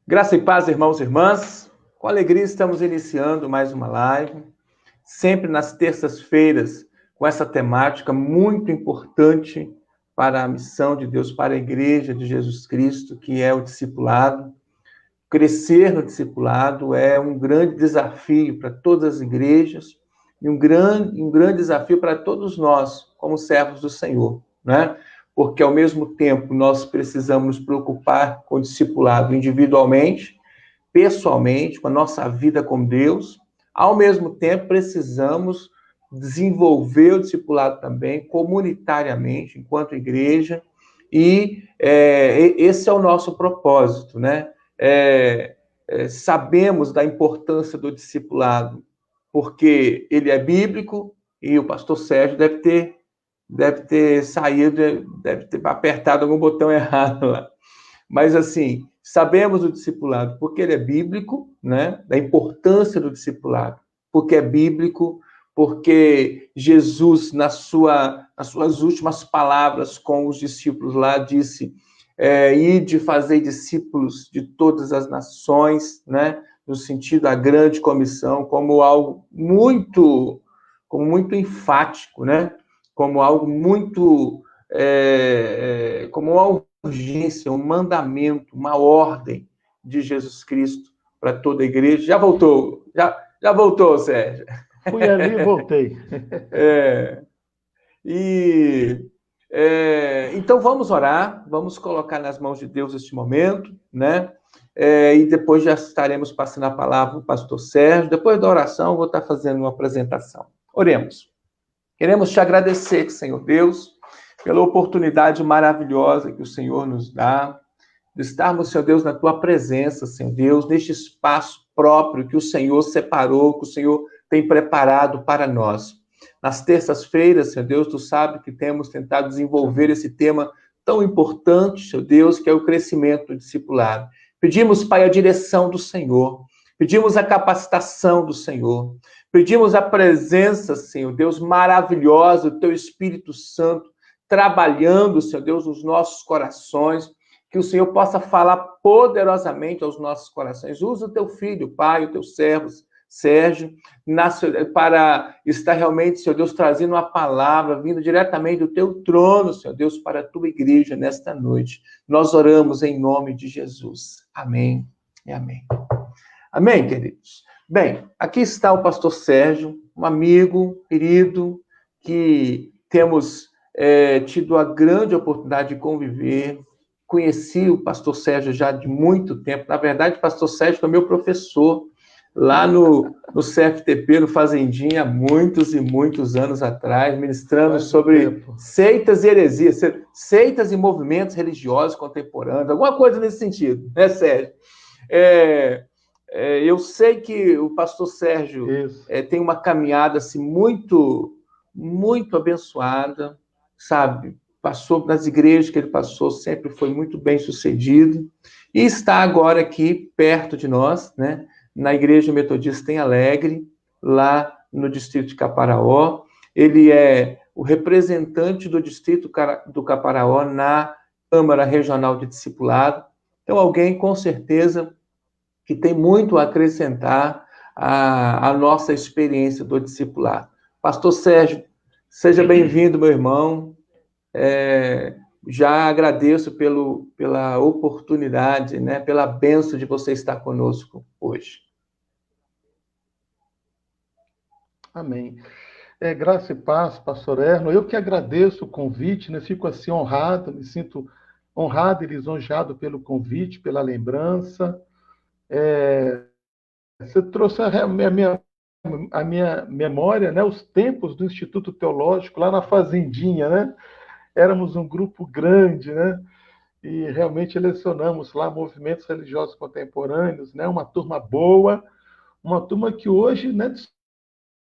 Graça e paz, irmãos e irmãs. Com alegria estamos iniciando mais uma live, sempre nas terças-feiras, com essa temática muito importante para a missão de Deus, para a Igreja de Jesus Cristo, que é o discipulado. Crescer no discipulado é um grande desafio para todas as igrejas e um grande desafio para todos nós, como servos do Senhor, né? Porque, ao mesmo tempo, nós precisamos nos preocupar com o discipulado individualmente, pessoalmente, com a nossa vida com Deus. Ao mesmo tempo, precisamos desenvolver o discipulado também comunitariamente, enquanto igreja, e esse é o nosso propósito, né? Sabemos da importância do discipulado, porque ele é bíblico, e o pastor Sérgio deve ter saído, deve ter apertado algum botão errado lá. Mas, assim, sabemos do discipulado porque ele é bíblico, né? Da importância do discipulado, porque é bíblico, porque Jesus, nas suas últimas palavras com os discípulos lá, disse: ide fazer discípulos de todas as nações, né? No sentido da grande comissão, como algo muito enfático, né? Como algo muito, como uma urgência, um mandamento, uma ordem de Jesus Cristo para toda a igreja. Já voltou, já voltou, Sérgio. Fui ali e voltei. Então vamos orar, vamos colocar nas mãos de Deus este momento, né? E depois já estaremos passando a palavra para o pastor Sérgio. Depois da oração, eu vou estar fazendo uma apresentação. Oremos. Queremos te agradecer, Senhor Deus, pela oportunidade maravilhosa que o Senhor nos dá, de estarmos, Senhor Deus, na tua presença, Senhor Deus, neste espaço próprio que o Senhor separou, que o Senhor tem preparado para nós. Nas terças-feiras, Senhor Deus, tu sabe que temos tentado desenvolver esse tema tão importante, Senhor Deus, que é o crescimento do discipulado. Pedimos, Pai, a direção do Senhor, pedimos a capacitação do Senhor, pedimos a presença, Senhor Deus, maravilhosa, do teu Espírito Santo, trabalhando, Senhor Deus, nos nossos corações, que o Senhor possa falar poderosamente aos nossos corações. Usa o teu filho, Pai, o teu servo, Sérgio, para estar realmente, Senhor Deus, trazendo uma palavra, vindo diretamente do teu trono, Senhor Deus, para a tua igreja nesta noite. Nós oramos em nome de Jesus. Amém e amém. Amém, queridos? Bem, aqui está o pastor Sérgio, um amigo querido, que temos tido a grande oportunidade de conviver. Conheci o pastor Sérgio já de muito tempo. Na verdade, o pastor Sérgio foi meu professor lá no CFTP, no Fazendinha, há muitos e muitos anos atrás, ministrando sobre seitas e heresias, seitas e movimentos religiosos contemporâneos, alguma coisa nesse sentido, né, Sérgio? Eu sei que o pastor Sérgio tem uma caminhada assim, muito, muito abençoada, sabe? Passou nas igrejas que ele passou, sempre foi muito bem sucedido, e está agora aqui perto de nós, né? Na Igreja Metodista em Alegre, lá no distrito de Caparaó. Ele é o representante do distrito do Caparaó na Câmara Regional de Discipulado. Então, alguém, com certeza, que tem muito a acrescentar à nossa experiência do discipulado. Pastor Sérgio, seja bem-vindo, meu irmão. Já agradeço pela oportunidade, né, pela bênção de você estar conosco hoje. Amém. Graça e paz, pastor Erno. Eu que agradeço o convite, né? Fico assim honrado, me sinto honrado e lisonjeado pelo convite, pela lembrança. Você trouxe a minha memória, né? Os tempos do Instituto Teológico, lá na Fazendinha, né? Éramos um grupo grande, né? E realmente lecionamos lá movimentos religiosos contemporâneos, né? Uma turma boa, uma turma que hoje, né,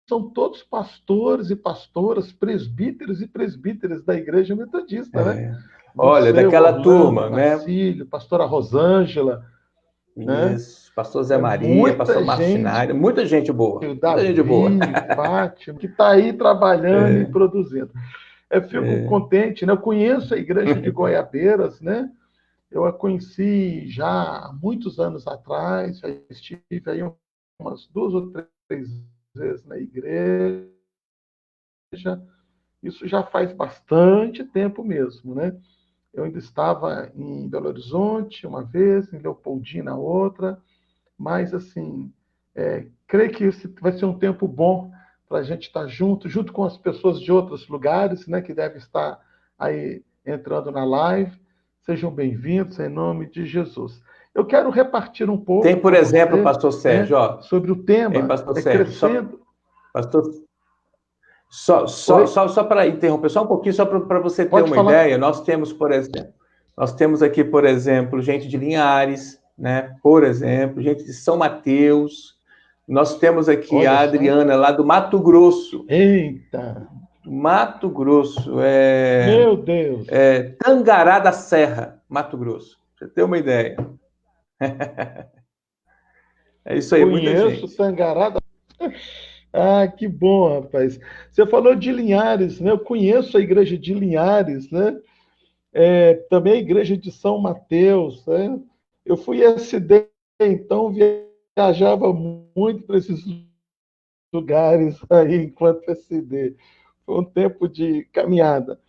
são todos pastores e pastoras, presbíteros e presbíteras da Igreja Metodista, né? Olha, Você, daquela Orlando, turma, né? Marcílio, pastora Rosângela, né? Isso, pastor Zé Maria, pastor Muita gente, Martinari, muita gente boa, o muita gente boa. Davi, Fátima, que está aí trabalhando e produzindo. Eu fico contente, né? Eu conheço a igreja de Goiabeiras, né? Eu a conheci já há muitos anos atrás, já estive aí umas 2 ou 3 vezes na igreja. Isso já faz bastante tempo mesmo, né? Eu ainda estava em Belo Horizonte uma vez, em Leopoldina outra, mas assim, creio que esse vai ser um tempo bom para a gente estar junto com as pessoas de outros lugares, né, que devem estar aí entrando na live. Sejam bem-vindos em nome de Jesus. Eu quero repartir um Tem, pouco por com exemplo, você, pastor né, Sérgio, ó, sobre o hein, tema pastor Sérgio, crescendo. pastor, Oi? só para interromper, só um pouquinho, só para você ter Pode uma falar. ideia, nós temos aqui, por exemplo, gente de Linhares, né? Por exemplo, gente de São Mateus. Nós temos aqui Olha a só. Adriana, lá do Mato Grosso. Eita! Mato Grosso, Meu Deus! Tangará da Serra, Mato Grosso. Pra você ter uma ideia. É isso aí, muita Conheço gente. Tangará. Ah, que bom, rapaz. Você falou de Linhares, né? Eu conheço a igreja de Linhares, né? Também a igreja de São Mateus, né? Eu fui SD, então viajava muito para esses lugares aí enquanto SD. Foi um tempo de caminhada.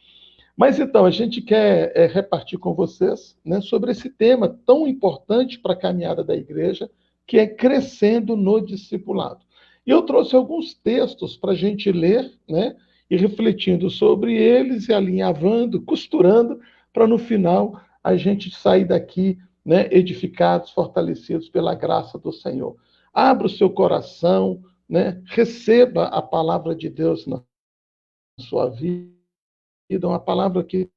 Mas então, a gente quer repartir com vocês, né, sobre esse tema tão importante para a caminhada da igreja, que é crescendo no discipulado. E eu trouxe alguns textos para a gente ler, né, e refletindo sobre eles e alinhavando, costurando, para no final a gente sair daqui, né, edificados, fortalecidos pela graça do Senhor. Abra o seu coração, né, receba a palavra de Deus na sua vida, uma palavra que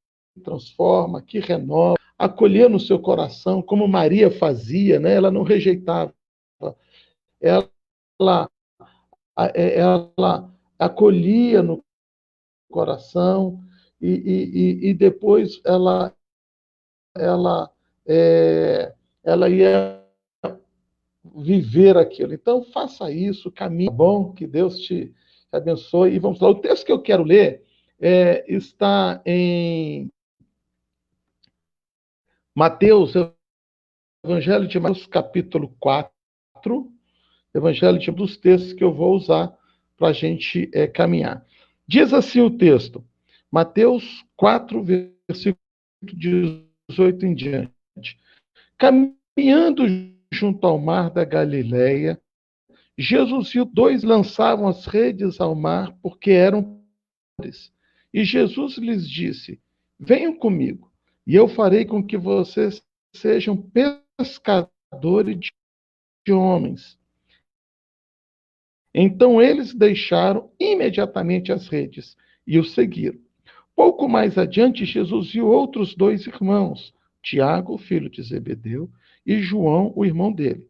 transforma, que renova, acolher no seu coração, como Maria fazia, né? Ela não rejeitava, ela, ela acolhia no coração e depois ela, ela ia viver aquilo. Então, faça isso, caminhe bom, que Deus te abençoe. E vamos lá. O texto que eu quero ler está em Mateus, Evangelho de Mateus, capítulo 4, Evangelho de dos textos que eu vou usar para a gente caminhar. Diz assim o texto, Mateus 4, versículo 18 em diante. Caminhando junto ao mar da Galileia, Jesus viu 2 lançavam as redes ao mar porque eram pobres. E Jesus lhes disse, venham comigo, e eu farei com que vocês sejam pescadores de homens. Então eles deixaram imediatamente as redes e o seguiram. Pouco mais adiante, Jesus viu outros 2 irmãos, Tiago, filho de Zebedeu, e João, o irmão dele.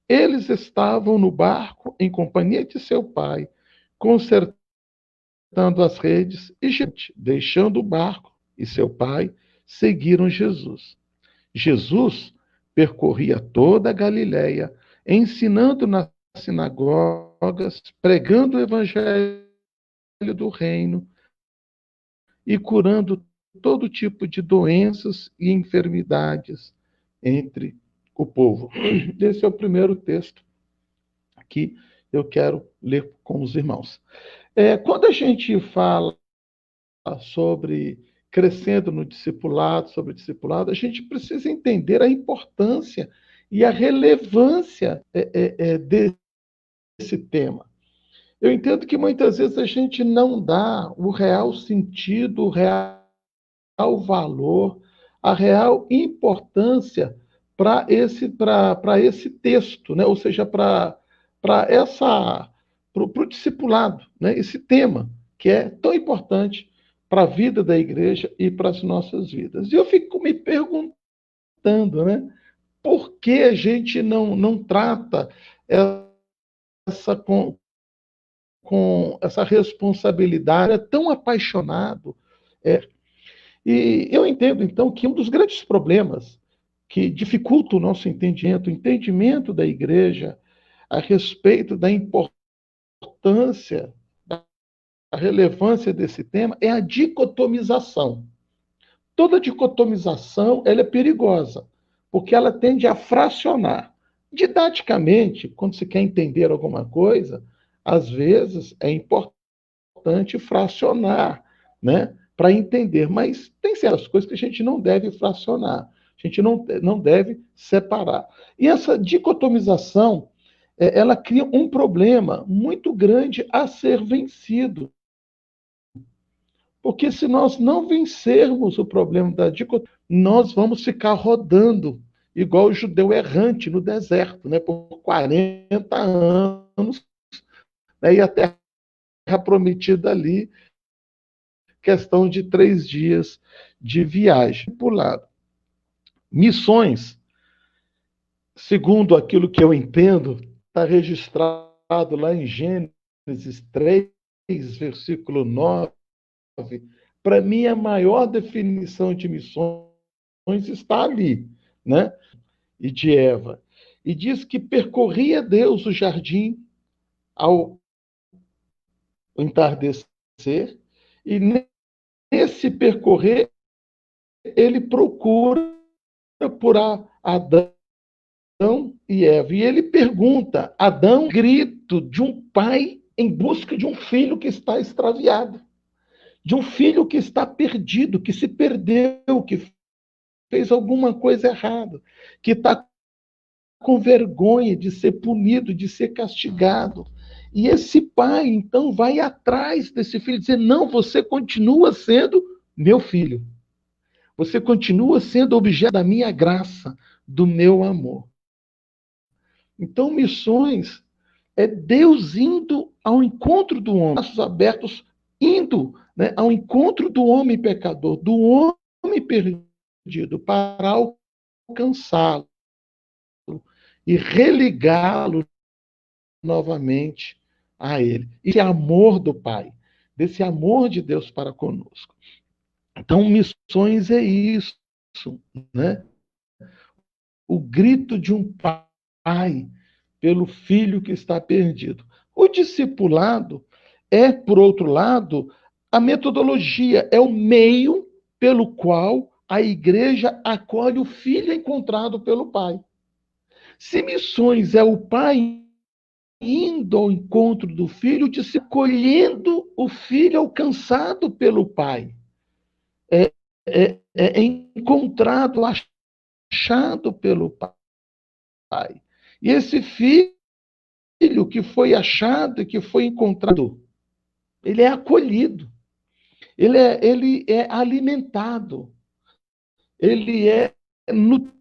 Eles estavam no barco em companhia de seu pai, consertando as redes, e gente, deixando o barco e seu pai, seguiram Jesus. Jesus percorria toda a Galiléia, ensinando nas sinagogas, pregando o evangelho do reino e curando todo tipo de doenças e enfermidades entre o povo. Esse é o primeiro texto que eu quero ler com os irmãos. Quando a gente fala sobre crescendo no discipulado, sobre discipulado, a gente precisa entender a importância e a relevância desse tema. Eu entendo que muitas vezes a gente não dá o real sentido, o real valor, a real importância para esse texto, né? Ou seja, para o discipulado, né? Esse tema que é tão importante para a vida da igreja e para as nossas vidas. E eu fico me perguntando, né? Por que a gente não trata essa com essa responsabilidade? É tão apaixonado. É, e eu entendo, então, que um dos grandes problemas que dificulta o nosso entendimento, o entendimento da igreja a respeito da importância, da relevância desse tema, é a dicotomização. toda dicotomização ela é perigosa, porque ela tende a fracionar. Didaticamente, quando se quer entender alguma coisa, às vezes é importante fracionar, né, para entender, mas tem certas coisas que a gente não deve fracionar, a gente não deve separar. E essa dicotomização, ela cria um problema muito grande a ser vencido. Porque se nós não vencermos o problema da dicotomia, nós vamos ficar rodando, igual o judeu errante no deserto, né, por 40 anos, né, e a terra prometida ali, questão de 3 dias de viagem. Por lado, missões, segundo aquilo que eu entendo, está registrado lá em Gênesis 3, versículo 9. Para mim, a maior definição de missões está ali, né? E de Eva. E diz que percorria Deus o jardim ao entardecer, e nesse percorrer, ele procura por Adão e Eva. E ele pergunta: Adão, grito de um pai em busca de um filho que está extraviado, de um filho que está perdido, que se perdeu, que fez alguma coisa errada, que está com vergonha de ser punido, de ser castigado. E esse pai, então, vai atrás desse filho, dizer: não, você continua sendo meu filho. Você continua sendo objeto da minha graça, do meu amor. Então, missões é Deus indo ao encontro do homem, braços abertos, indo, né, ao encontro do homem pecador, do homem perdido, para alcançá-lo e religá-lo novamente a ele. Esse amor do Pai, desse amor de Deus para conosco. Então, missões é isso, né? O grito de um pai pelo filho que está perdido. O discipulado é, por outro lado, a metodologia, é o meio pelo qual a igreja acolhe o filho encontrado pelo pai. Se missões é o pai indo ao encontro do filho, de se colhendo o filho alcançado pelo pai. É encontrado, achado pelo pai. E esse filho que foi achado e que foi encontrado, ele é acolhido, ele é alimentado, ele é nutrido,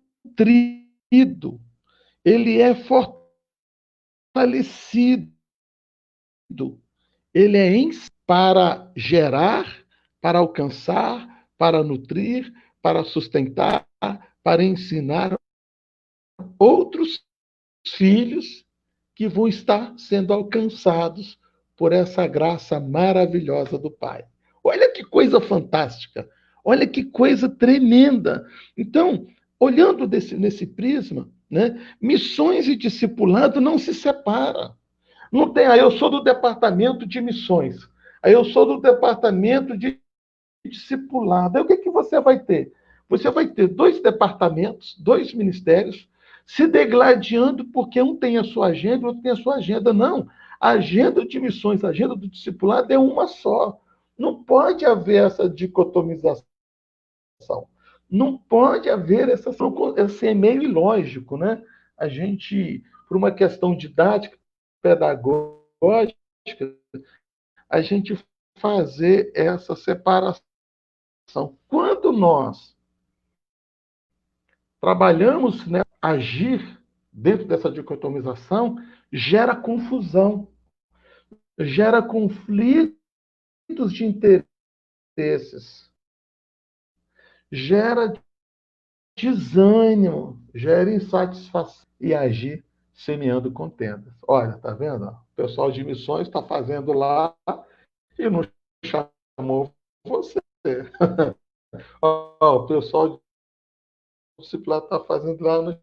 ele é fortalecido, ele é para gerar, para alcançar, para nutrir, para sustentar, para ensinar outros filhos que vão estar sendo alcançados por essa graça maravilhosa do Pai. Olha que coisa fantástica, olha que coisa tremenda. Então, olhando nesse prisma, né, missões e discipulado não se separam. Não tem, eu sou do departamento de missões, aí eu sou do departamento de discipulado. Aí o que você vai ter? Você vai ter 2 departamentos, 2 ministérios, se degladiando porque um tem a sua agenda, o outro tem a sua agenda. Não. A agenda de missões, a agenda do discipulado é uma só. Não pode haver essa dicotomização. Não pode haver essa. Assim, é meio ilógico, né? A gente, por uma questão didática, pedagógica, a gente fazer essa separação. Quando nós trabalhamos, né, agir dentro dessa dicotomização, gera confusão, gera conflitos de interesses, gera desânimo, gera insatisfação e agir semeando contendas. Olha, tá vendo? O pessoal de missões está fazendo lá e não chamou você. O pessoal de discipulado está fazendo lá, não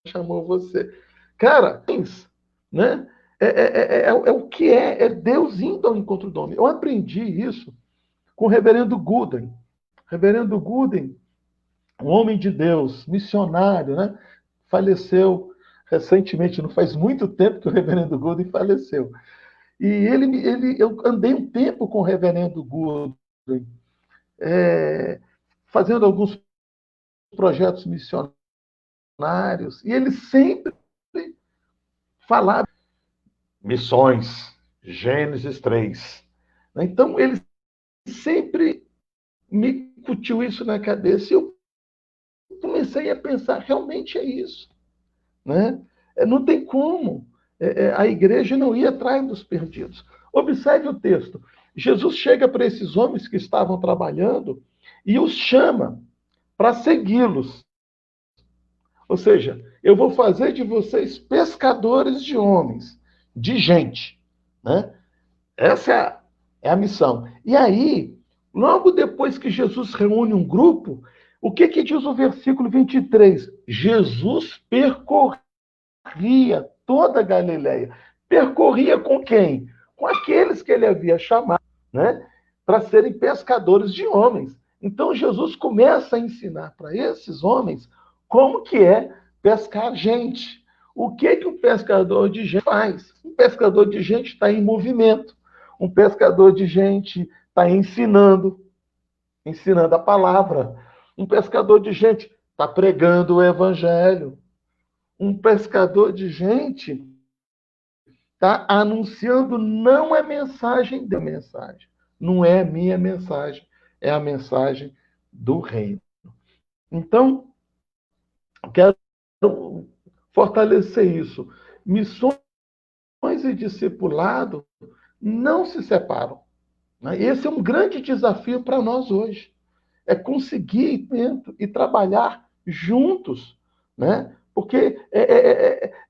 chamou você. Cara, né? É o que é Deus indo ao encontro do homem. Eu aprendi isso com o reverendo Gooden. Reverendo Gooden, um homem de Deus, missionário, né? Faleceu recentemente, não faz muito tempo que o reverendo Gooden faleceu. E eu andei um tempo com o reverendo Gooden, fazendo alguns projetos missionários, e ele sempre falava missões, Gênesis 3. Então, ele sempre me incutiu isso na cabeça e eu comecei a pensar, realmente é isso. Né? Não tem como a igreja não ir atrás dos perdidos. Observe o texto. Jesus chega para esses homens que estavam trabalhando e os chama para segui-los. Ou seja, eu vou fazer de vocês pescadores de homens, de gente. Né? Essa é a missão. E aí, logo depois que Jesus reúne um grupo, o que diz o versículo 23? Jesus percorria toda a Galileia. Percorria com quem? Com aqueles que ele havia chamado, né, para serem pescadores de homens. Então Jesus começa a ensinar para esses homens como que é pescar gente. O que o pescador de gente faz? Um pescador de gente está em movimento. Um pescador de gente está ensinando a palavra. Um pescador de gente está pregando o evangelho. Um pescador de gente está anunciando não a mensagem da mensagem. Não é a minha mensagem, é a mensagem do reino. Então, quero fortalecer isso. Missões e discipulado não se separam. Esse é um grande desafio para nós hoje. É conseguir e trabalhar juntos, né? Porque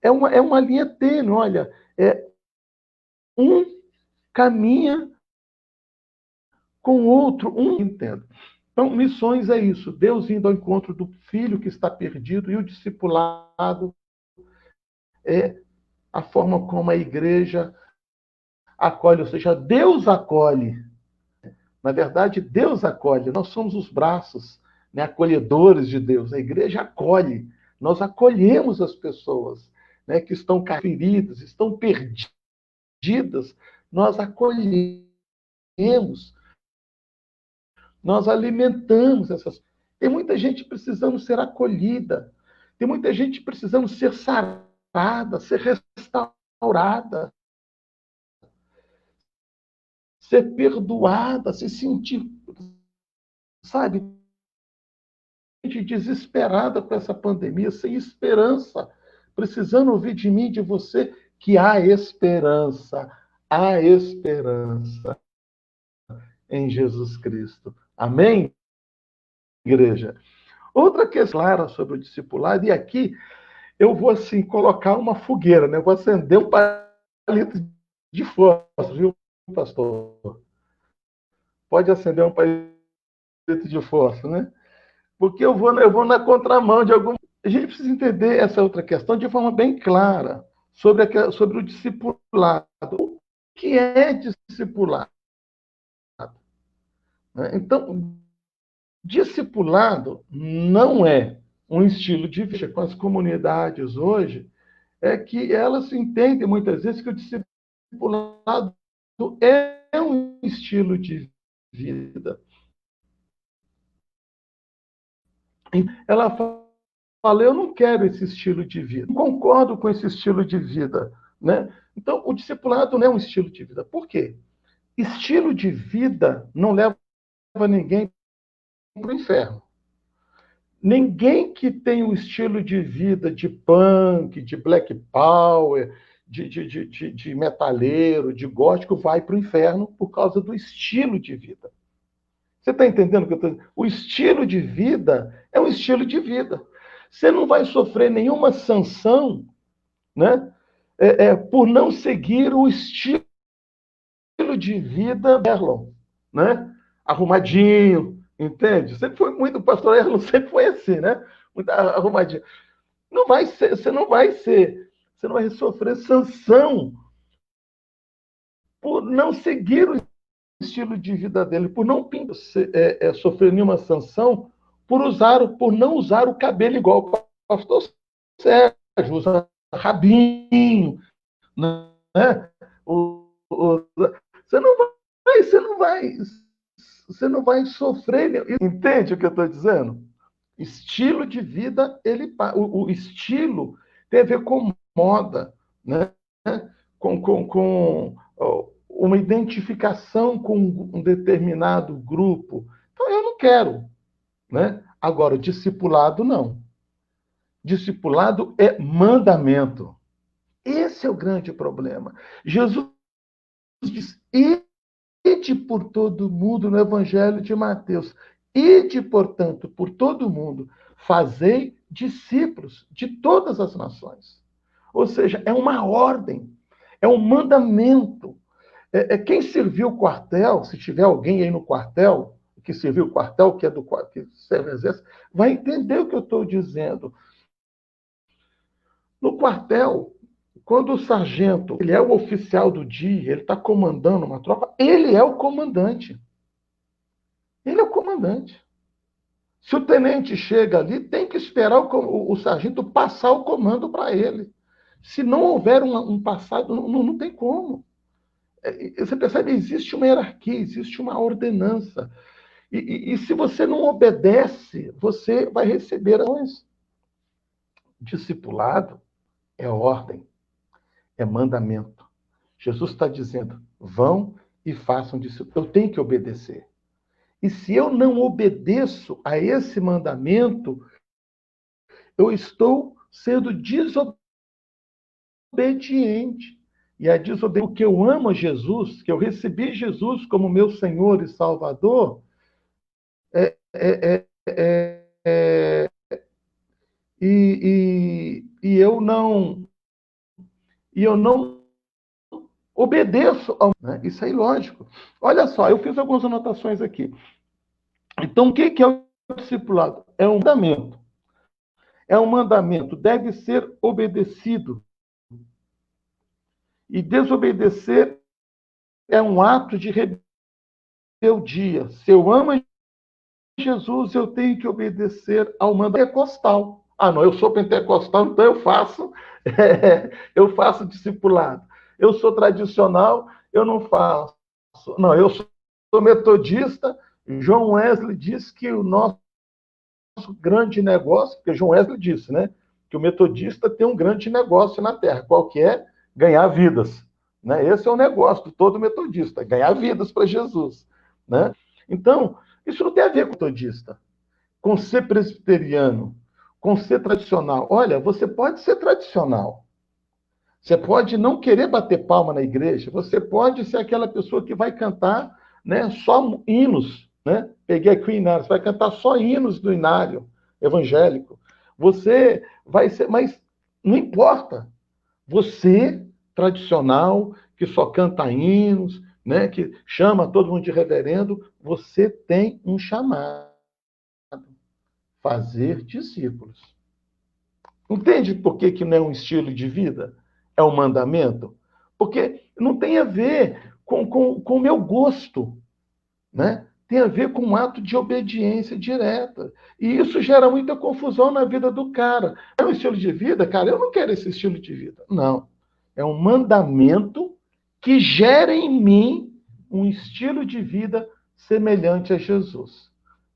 é uma linha tênue, olha, um caminha com o outro, entendo. Então, missões é isso, Deus indo ao encontro do filho que está perdido, e o discipulado é a forma como a igreja acolhe, ou seja, Deus acolhe. Na verdade, Deus acolhe, nós somos os braços, né, acolhedores de Deus. A igreja acolhe, nós acolhemos as pessoas, né, que estão feridas, estão perdidas, nós acolhemos, nós alimentamos essas. Tem muita gente precisando ser acolhida, tem muita gente precisando ser sarada, ser restaurada, ser perdoada, se sentir, sabe, desesperada com essa pandemia, sem esperança, precisando ouvir de mim, de você, que há esperança em Jesus Cristo. Amém, igreja? Outra questão clara sobre o discipulado, e aqui eu vou assim colocar uma fogueira, né? Eu vou acender um palito de fósforo, viu, pastor? Pode acender um palito de fósforo, né? Porque eu vou na contramão de algum. A gente precisa entender essa outra questão de forma bem clara sobre o discipulado. O que é discipulado? Então, discipulado não é um estilo de vida. Com as comunidades hoje, é que elas entendem muitas vezes que o discipulado é um estilo de vida. Ela fala, eu não quero esse estilo de vida, não concordo com esse estilo de vida. Né? Então, o discipulado não é um estilo de vida. Por quê? Estilo de vida não leva ninguém para o inferno. Ninguém que tem um estilo de vida de punk, de black power, de metaleiro, de gótico, vai para o inferno por causa do estilo de vida. Você está entendendo o que eu estou dizendo? O estilo de vida é um estilo de vida. Você não vai sofrer nenhuma sanção, né, por não seguir o estilo de vida Erlon, né? Arrumadinho, entende? Sempre foi muito, o pastor Erlon sempre foi assim, né? Muito arrumadinho. Você não vai sofrer sanção por não seguir o estilo de vida dele, por não sofrer nenhuma sanção, por não usar o cabelo igual o pastor Sérgio, usa rabinho, né? Você não vai sofrer. Entende o que eu estou dizendo? Estilo de vida, o estilo tem a ver com moda, né? com uma identificação com um determinado grupo. Então, eu não quero. Né? Agora, discipulado, não. Discipulado é mandamento. Esse é o grande problema. Jesus diz, ide por todo mundo, no Evangelho de Mateus. Ide, portanto, por todo mundo, fazei discípulos de todas as nações. Ou seja, é uma ordem, é um mandamento. Quem serviu o quartel, se tiver alguém aí no quartel, que serviu o quartel, que serve o exército, vai entender o que eu estou dizendo. No quartel, quando o sargento, ele é o oficial do dia, ele está comandando uma tropa, ele é o comandante. Ele é o comandante. Se o tenente chega ali, tem que esperar o sargento passar o comando para ele. Se não houver um passado, não tem como. Você percebe, existe uma hierarquia, existe uma ordenança. E se você não obedece, você vai receber ações. Discipulado é ordem, é mandamento. Jesus está dizendo, vão e façam discipulado. Eu tenho que obedecer. E se eu não obedeço a esse mandamento, eu estou sendo desobediente. E a desobediência, porque eu amo Jesus, que eu recebi Jesus como meu Senhor e Salvador, e eu não obedeço ao, né? Isso é ilógico. Olha só, eu fiz algumas anotações aqui. Então, o que é o discipulado? É um mandamento. É um mandamento, deve ser obedecido. E desobedecer é um ato de rebeldia. Se eu amo Jesus, eu tenho que obedecer ao mandamento pentecostal. Ah, não, eu sou pentecostal, então eu faço discipulado. Eu sou tradicional, eu não faço. Não, eu sou metodista. John Wesley diz que o nosso grande negócio, porque John Wesley disse, né, que o metodista tem um grande negócio na Terra. Qual que é? Ganhar vidas. Né? Esse é o negócio de todo metodista, ganhar vidas para Jesus. Né? Então, isso não tem a ver com metodista, com ser presbiteriano, com ser tradicional. Olha, você pode ser tradicional. Você pode não querer bater palma na igreja. Você pode ser aquela pessoa que vai cantar, né, só hinos. Né? Peguei aqui o inário. Você vai cantar só hinos do inário evangélico. Você vai ser... Mas não importa. Você, tradicional, que só canta hinos, né, que chama todo mundo de reverendo, você tem um chamado. Fazer discípulos. Entende por que não é um estilo de vida? É um mandamento? Porque não tem a ver com o meu gosto, né? Tem a ver com um ato de obediência direta. E isso gera muita confusão na vida do cara. É um estilo de vida? Cara, eu não quero esse estilo de vida. Não. É um mandamento que gera em mim um estilo de vida semelhante a Jesus.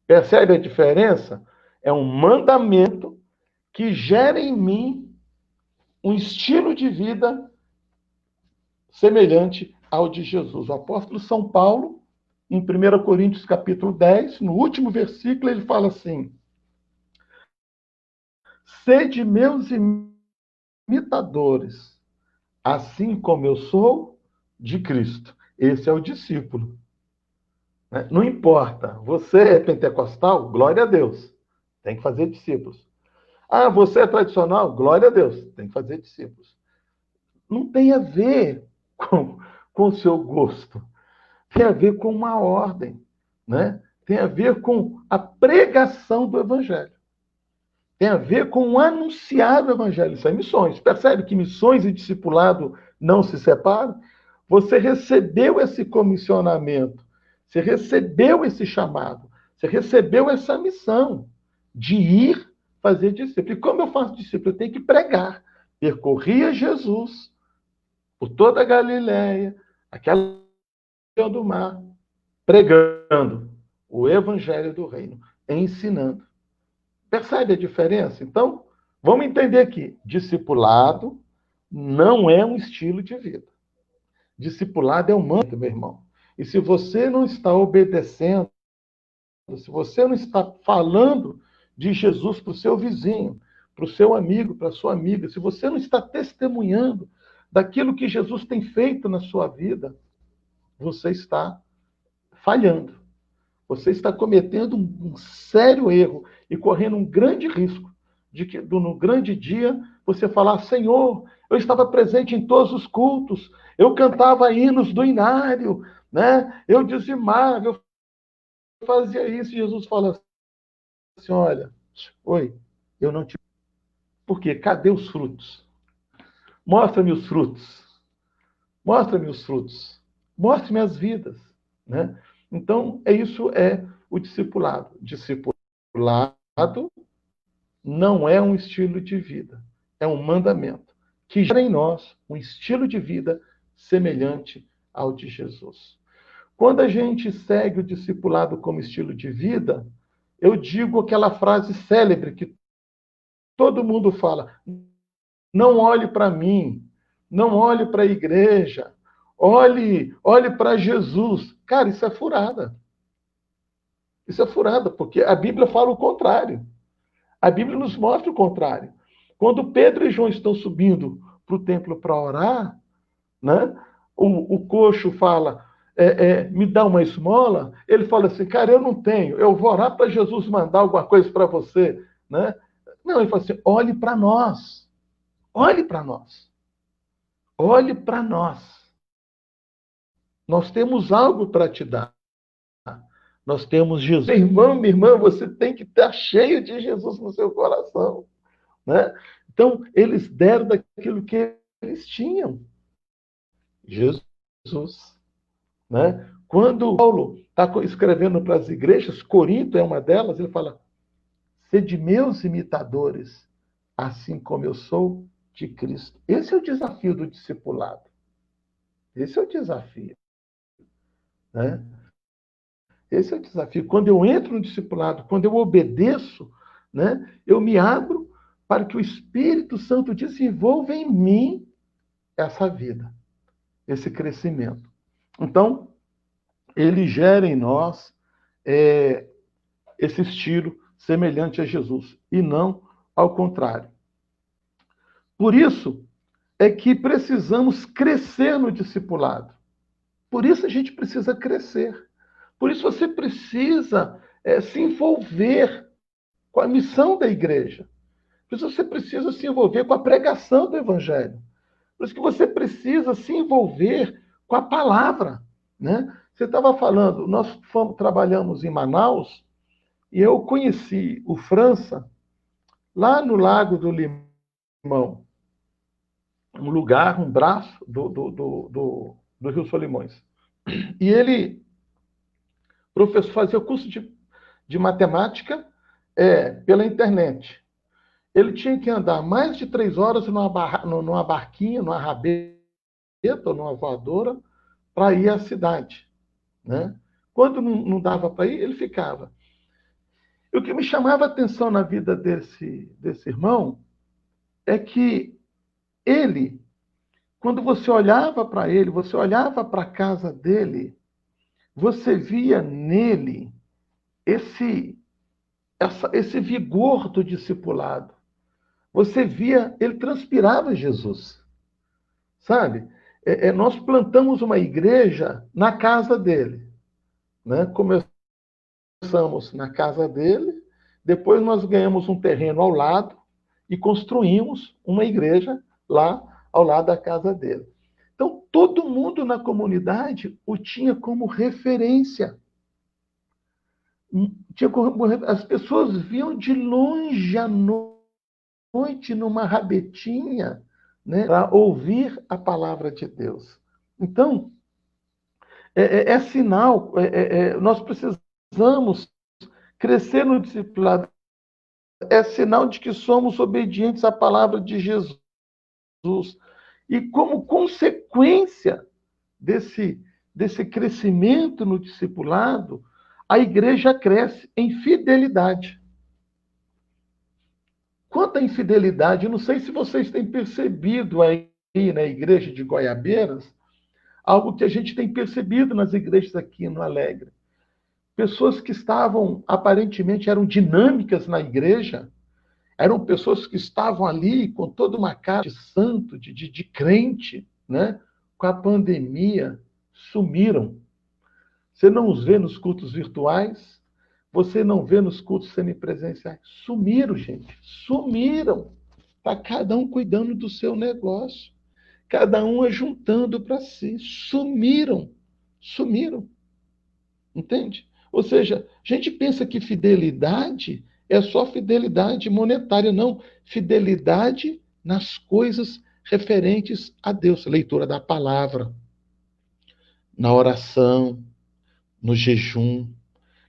Percebe a diferença? É um mandamento que gera em mim um estilo de vida semelhante ao de Jesus. O apóstolo São Paulo, em 1 Coríntios capítulo 10, no último versículo, ele fala assim: sede meus imitadores, assim como eu sou de Cristo. Esse é o discípulo. Não importa, você é pentecostal? Glória a Deus. Tem que fazer discípulos. Ah, você é tradicional? Glória a Deus. Tem que fazer discípulos. Não tem a ver com o seu gosto. Tem a ver com uma ordem. Né? Tem a ver com a pregação do Evangelho. Tem a ver com anunciar o Evangelho. Isso é missões. Percebe que missões e discipulado não se separam? Você recebeu esse comissionamento Você recebeu esse chamado, você recebeu essa missão de ir fazer discípulo. E como eu faço discípulo? Eu tenho que pregar. Percorria Jesus por toda a Galiléia, aquela região do mar, pregando o evangelho do reino, ensinando. Percebe a diferença? Então, vamos entender aqui. Discipulado não é um estilo de vida. Discipulado é um mandato, meu irmão. E se você não está obedecendo, se você não está falando de Jesus para o seu vizinho, para o seu amigo, para a sua amiga, se você não está testemunhando daquilo que Jesus tem feito na sua vida, você está falhando. Você está cometendo um sério erro e correndo um grande risco de que no grande dia você falar: Senhor, eu estava presente em todos os cultos, eu cantava hinos do inário, né? Eu dizimava, eu fazia isso. E Jesus fala assim: olha, oi, eu não te... Por quê? Cadê os frutos? Mostra-me os frutos. Mostra-me os frutos. Mostre-me as vidas, né? Então, isso é o discipulado. Discipulado não é um estilo de vida, é um mandamento que gera em nós um estilo de vida semelhante ao de Jesus. Quando a gente segue o discipulado como estilo de vida, eu digo aquela frase célebre que todo mundo fala: não olhe para mim, não olhe para a igreja, olhe para Jesus. Cara, isso é furada. Isso é furada, porque a Bíblia fala o contrário. A Bíblia nos mostra o contrário. Quando Pedro e João estão subindo para o templo para orar, né? O coxo fala: me dá uma esmola. Ele fala assim: cara, eu não tenho, eu vou orar para Jesus mandar alguma coisa para você. Né? Não, ele fala assim: olhe para nós. Olhe para nós. Olhe para nós. Nós temos algo para te dar. Nós temos Jesus. Meu irmão, minha irmã, você tem que estar cheio de Jesus no seu coração. Né? Então, eles deram daquilo que eles tinham. Jesus. Né? Quando Paulo está escrevendo para as igrejas, Corinto é uma delas, ele fala: sede meus imitadores, assim como eu sou de Cristo. Esse é o desafio do discipulado. Esse é o desafio. Né? Esse é o desafio. Quando eu entro no discipulado, quando eu obedeço, né, eu me abro para que o Espírito Santo desenvolva em mim essa vida, esse crescimento. Então, ele gera em nós esse estilo semelhante a Jesus, e não ao contrário. Por isso é que precisamos crescer no discipulado. Por isso a gente precisa crescer. Por isso você precisa se envolver com a missão da igreja. Por isso você precisa se envolver com a pregação do evangelho. Por isso que você precisa se envolver com a palavra. Né? Você estava falando, nós trabalhamos em Manaus e eu conheci o França lá no Lago do Limão, um lugar, um braço do Rio Solimões. E ele, professor, fazia curso de matemática pela internet. Ele tinha que andar mais de 3 horas numa barquinha, numa rabeta ou numa voadora para ir à cidade. Né? Quando não dava para ir, ele ficava. E o que me chamava a atenção na vida desse irmão é que ele, quando você olhava para ele, você olhava para a casa dele, você via nele esse vigor do discipulado. Você via, ele transpirava Jesus. Sabe? Nós plantamos uma igreja na casa dele. Né? Começamos na casa dele, depois nós ganhamos um terreno ao lado e construímos uma igreja lá ao lado da casa dele. Então, todo mundo na comunidade o tinha como referência. As pessoas viam de longe à noite numa rabetinha, né, para ouvir a palavra de Deus. Então, é sinal, nós precisamos crescer no discipulado, é sinal de que somos obedientes à palavra de Jesus. E como consequência desse crescimento no discipulado, a igreja cresce em fidelidade. Quanto à infidelidade, eu não sei se vocês têm percebido aí na igreja de Goiabeiras, algo que a gente tem percebido nas igrejas aqui no Alegre. Pessoas que estavam, aparentemente, eram dinâmicas na igreja, eram pessoas que estavam ali com toda uma cara de santo, de crente, né? Com a pandemia, sumiram. Você não os vê nos cultos virtuais, você não vê nos cultos semipresenciais. Sumiram, gente. Sumiram. Está cada um cuidando do seu negócio. Cada um ajuntando para si. Sumiram. Sumiram. Entende? Ou seja, a gente pensa que fidelidade é só fidelidade monetária. Não. Fidelidade nas coisas referentes a Deus. Leitura da palavra, na oração, no jejum,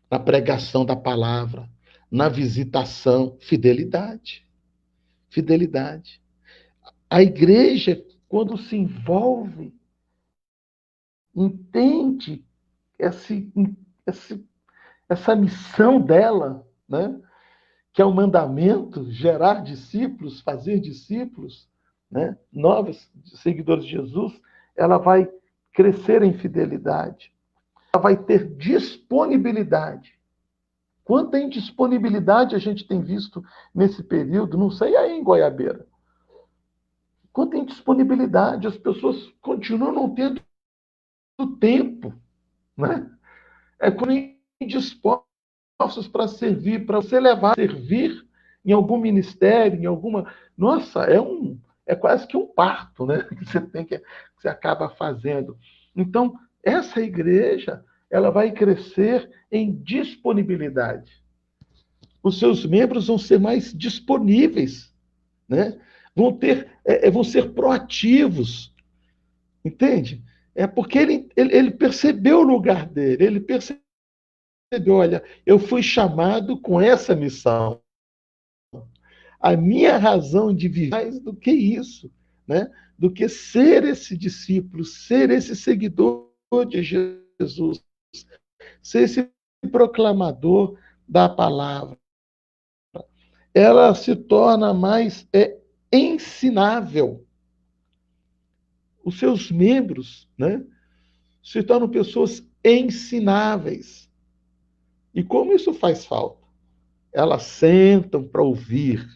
na pregação da palavra, na visitação, fidelidade. Fidelidade. A igreja, quando se envolve, entende essa missão dela, né? Que é o mandamento, gerar discípulos, fazer discípulos, né? Novos seguidores de Jesus, ela vai crescer em fidelidade. Ela vai ter disponibilidade. Quanta indisponibilidade a gente tem visto nesse período, não sei aí em Goiabeira. Quanta indisponibilidade, as pessoas continuam não tendo tempo, né? Quando indispostos para servir, para você levar a servir em algum ministério, em alguma... Nossa, é quase que um parto, né? Que você acaba fazendo. Então, essa igreja, ela vai crescer em disponibilidade. Os seus membros vão ser mais disponíveis, né? Vão ser proativos, entende? Porque ele percebeu o lugar dele, ele percebeu, olha, eu fui chamado com essa missão. A minha razão de viver mais do que isso, né? Do que ser esse discípulo, ser esse seguidor de Jesus, ser esse proclamador da palavra. Ela se torna mais ensinável. Os seus membros, né, se tornam pessoas ensináveis. E como isso faz falta? Elas sentam para ouvir,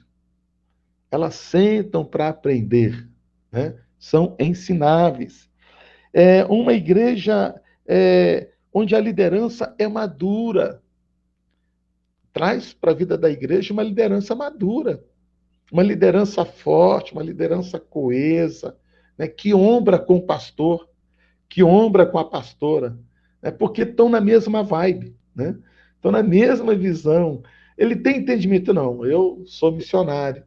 elas sentam para aprender, né? São ensináveis. Uma igreja onde a liderança é madura, traz para a vida da igreja uma liderança madura, uma liderança forte, uma liderança coesa, né, que ombra com o pastor, que ombra com a pastora, né, porque estão na mesma vibe, né, estão na mesma visão. Ele tem entendimento, não, eu sou missionário,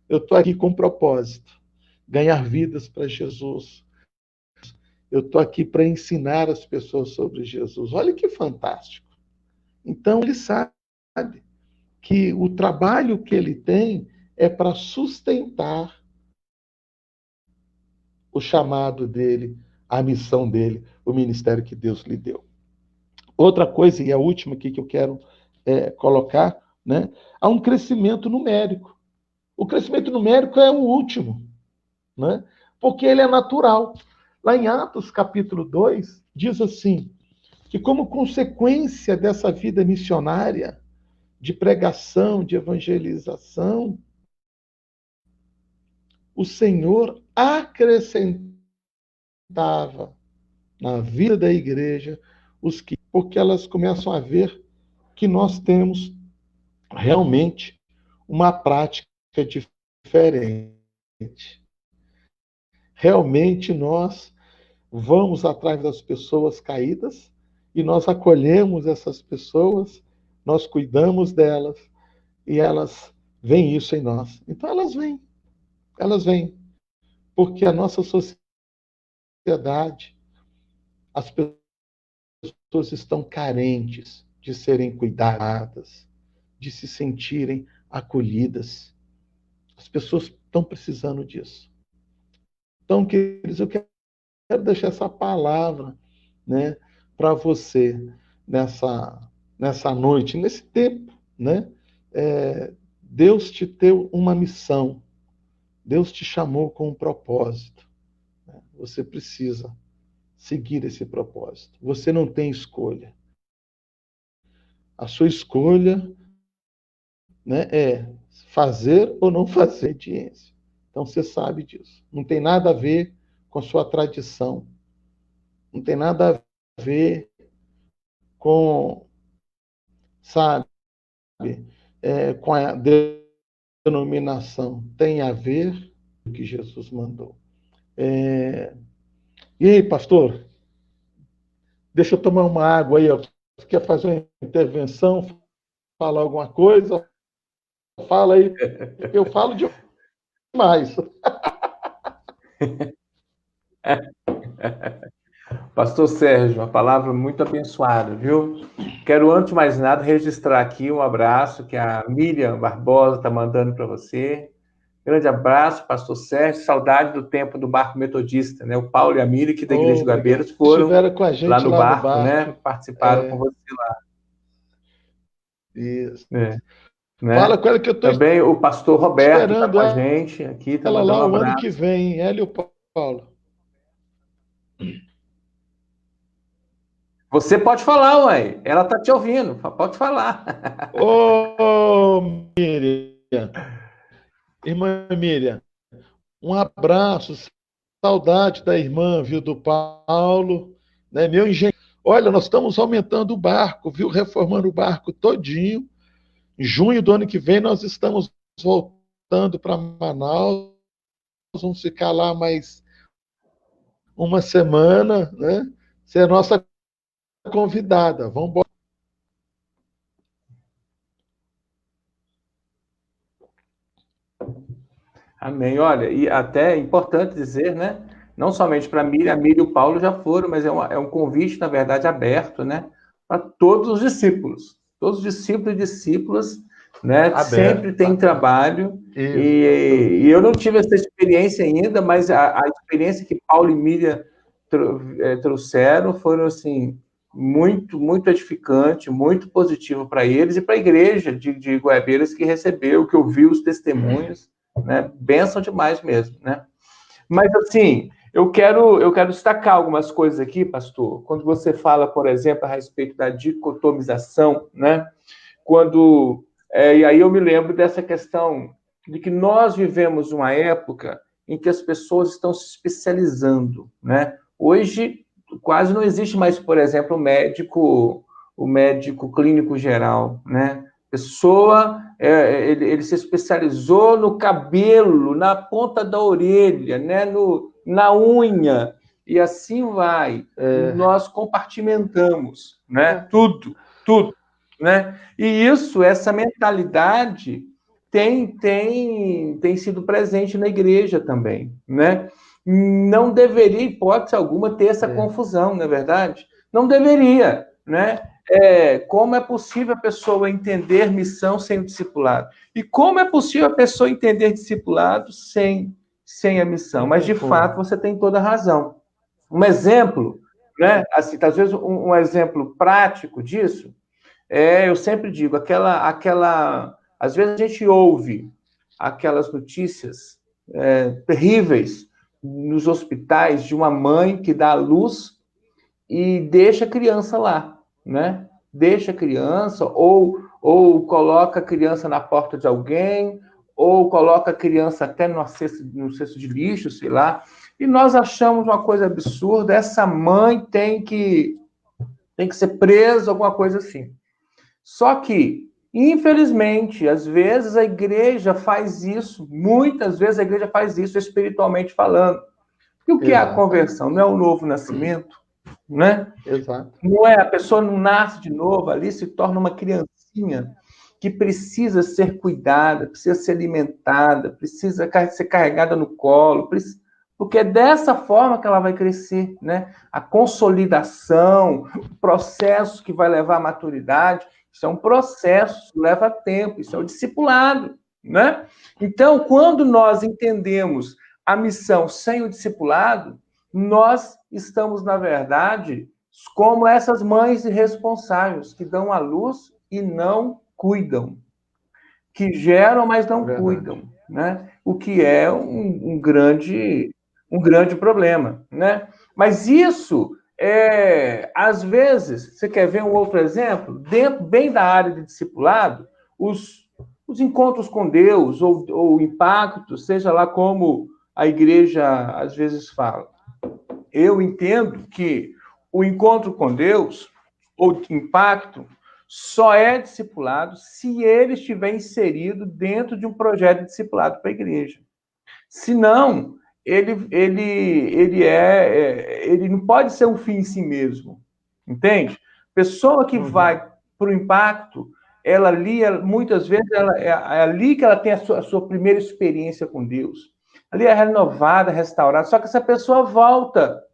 eu estou aqui com propósito, ganhar vidas para Jesus, eu estou aqui para ensinar as pessoas sobre Jesus. Olha que fantástico. Então, ele sabe que o trabalho que ele tem é para sustentar o chamado dele, a missão dele, o ministério que Deus lhe deu. Outra coisa, e a última aqui que eu quero colocar, né? Há um crescimento numérico. O crescimento numérico é o último, né? Porque ele é natural. Lá em Atos, capítulo 2, diz assim, que como consequência dessa vida missionária, de pregação, de evangelização, o Senhor acrescentava na vida da igreja porque elas começam a ver que nós temos realmente uma prática diferente. Realmente nós vamos atrás das pessoas caídas e nós acolhemos essas pessoas, nós cuidamos delas e elas veem isso em nós. Então elas vêm, porque a nossa sociedade, as pessoas pessoas estão carentes de serem cuidadas, de se sentirem acolhidas. As pessoas estão precisando disso. Então, queridos, eu quero deixar essa palavra, né, para você nessa noite, nesse tempo, né? Deus te deu uma missão, Deus te chamou com um propósito. Né? Você precisa seguir esse propósito. Você não tem escolha. A sua escolha, né, é fazer ou não fazer obediência. Então você sabe disso. Não tem nada a ver com a sua tradição. Não tem nada a ver com, sabe, com a denominação. Tem a ver com o que Jesus mandou. E aí, pastor? Deixa eu tomar uma água aí. Ó. Você quer fazer uma intervenção? Falar alguma coisa? Fala aí. Eu falo demais. Pastor Sérgio, uma palavra muito abençoada, viu? Quero, antes de mais nada, registrar aqui um abraço que a Miriam Barbosa está mandando para você. Grande abraço, Pastor Sérgio. Saudade do tempo do barco metodista, né? O Paulo e a Miriam, que da Igreja de Guabeiras, foram estiveram com a gente lá no barco, né? Participaram com você lá. Isso. Né? Fala com ela que eu estou também o pastor Roberto está com a gente aqui, está ela mandando lá um abraço. O ano que vem, ela e o Paulo. Você pode falar, ué. Ela está te ouvindo. Pode falar. Ô, Miriam. Irmã Miriam, um abraço. Saudade da irmã, viu, do Paulo. Né? Meu engenheiro. Olha, nós estamos aumentando o barco, viu? Reformando o barco todinho. Em junho do ano que vem, nós estamos voltando para Manaus. Vamos ficar lá mais uma semana, né? Você é nossa convidada. Vamos embora. Amém. Olha, e até é importante dizer, né? Não somente para a Miriam e o Paulo já foram, mas é um convite, na verdade, aberto, né? Para todos os discípulos. Todos os discípulos e discípulas, né? Aberto, sempre tem trabalho. E eu não tive essa experiência ainda, mas a experiência que Paulo e Miriam trouxeram foram, assim, muito, muito edificante, muito positivo para eles e para a igreja de Goiabeiras que recebeu, que ouviu os testemunhos, né? Bênção demais mesmo, né? Mas, assim, eu quero destacar algumas coisas aqui, pastor. Quando você fala, por exemplo, a respeito da dicotomização, né? E aí eu me lembro dessa questão de que nós vivemos uma época em que as pessoas estão se especializando, né? Hoje, quase não existe mais, por exemplo, o médico clínico geral, né? Pessoa, ele se especializou no cabelo, na ponta da orelha, né? Na unha, e assim vai. Nós compartimentamos, né? Tudo, né? E essa mentalidade tem sido presente na igreja também, né? Não deveria, hipótese alguma, ter essa confusão, não é verdade? Não deveria, né? Como é possível a pessoa entender missão sem o discipulado? E como é possível a pessoa entender discipulado sem a missão? Mas, de fato, você tem toda a razão. Um exemplo, né? Assim, às vezes, um exemplo prático disso, eu sempre digo, às vezes a gente ouve aquelas notícias terríveis nos hospitais de uma mãe que dá à luz e deixa a criança lá, né? Deixa a criança, ou coloca a criança na porta de alguém, ou coloca a criança até no cesto de lixo, sei lá. E nós achamos uma coisa absurda, essa mãe tem que ser presa, alguma coisa assim. Só que, infelizmente, às vezes a igreja faz isso, muitas vezes a igreja faz isso espiritualmente falando. E o que é a conversão? Não é o novo nascimento? Né? Exato. Não é, a pessoa não nasce de novo, ali se torna uma criancinha que precisa ser cuidada, precisa ser alimentada, precisa ser carregada no colo, Porque é dessa forma que ela vai crescer, né? A consolidação, o processo que vai levar à maturidade, isso é um processo, leva tempo, isso é o discipulado, né? Então, quando nós entendemos a missão sem o discipulado, nós estamos, na verdade, como essas mães irresponsáveis que dão à luz e não cuidam, que geram, mas não cuidam, né? O que é um grande problema, né? Mas isso, às vezes, você quer ver um outro exemplo? Dentro, bem da área de discipulado, os encontros com Deus, ou impacto, seja lá como a igreja às vezes fala. Eu entendo que o encontro com Deus, ou impacto, só é discipulado se ele estiver inserido dentro de um projeto de discipulado para a igreja. Se não, ele não pode ser um fim em si mesmo. Entende? Pessoa que vai para o impacto, ela ali, muitas vezes, é ali que ela tem a sua primeira experiência com Deus. Ali é renovada, restaurada. Só que essa pessoa volta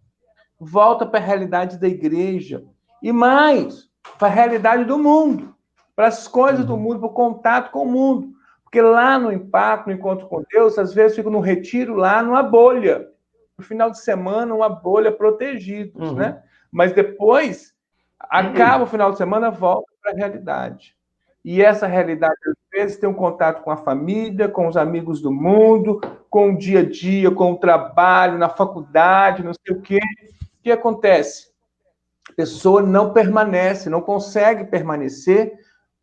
para a realidade da igreja. E mais, para a realidade do mundo, para as coisas do mundo, para o contato com o mundo. Porque lá no impacto, no encontro com Deus, às vezes fico no retiro lá, numa bolha. No final de semana, uma bolha protegidos, né? Mas depois, acaba o final de semana, volta para a realidade. E essa realidade, às vezes, tem um contato com a família, com os amigos do mundo, com o dia a dia, com o trabalho, na faculdade, não sei o quê. O que acontece? A pessoa não permanece, não consegue permanecer,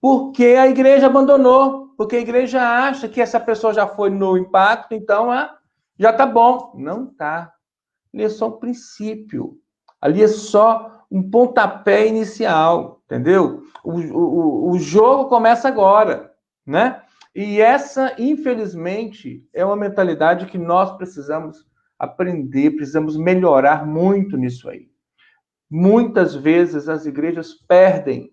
porque a igreja abandonou, porque a igreja acha que essa pessoa já foi no impacto, então já está bom. Não está. Ali é só um princípio. Ali é só um pontapé inicial, entendeu? O jogo começa agora, né? E essa, infelizmente, é uma mentalidade que nós precisamos aprender, precisamos melhorar muito nisso aí. Muitas vezes as igrejas perdem,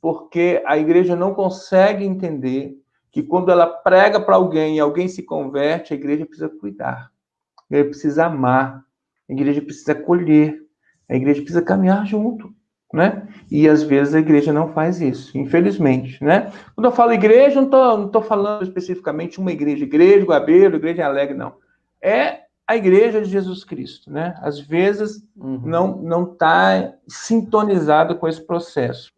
porque a igreja não consegue entender que quando ela prega para alguém e alguém se converte, a igreja precisa cuidar, a igreja precisa amar, a igreja precisa acolher, a igreja precisa caminhar junto, né? E às vezes a igreja não faz isso, infelizmente, né? Quando eu falo igreja, não tô falando especificamente uma igreja Guabeiro, igreja Alegre, não. É a igreja de Jesus Cristo, né? Às vezes não está sintonizado com esse processo.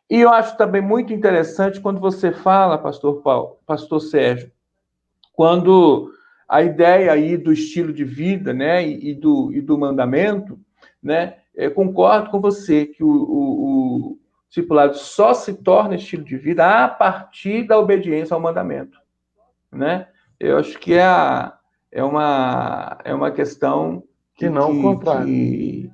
E eu acho também muito interessante quando você fala, pastor Sérgio, quando a ideia aí do estilo de vida, né, e do mandamento, né, concordo com você que o discipulado só se torna estilo de vida a partir da obediência ao mandamento, né? Eu acho que é uma questão que não o contrário. E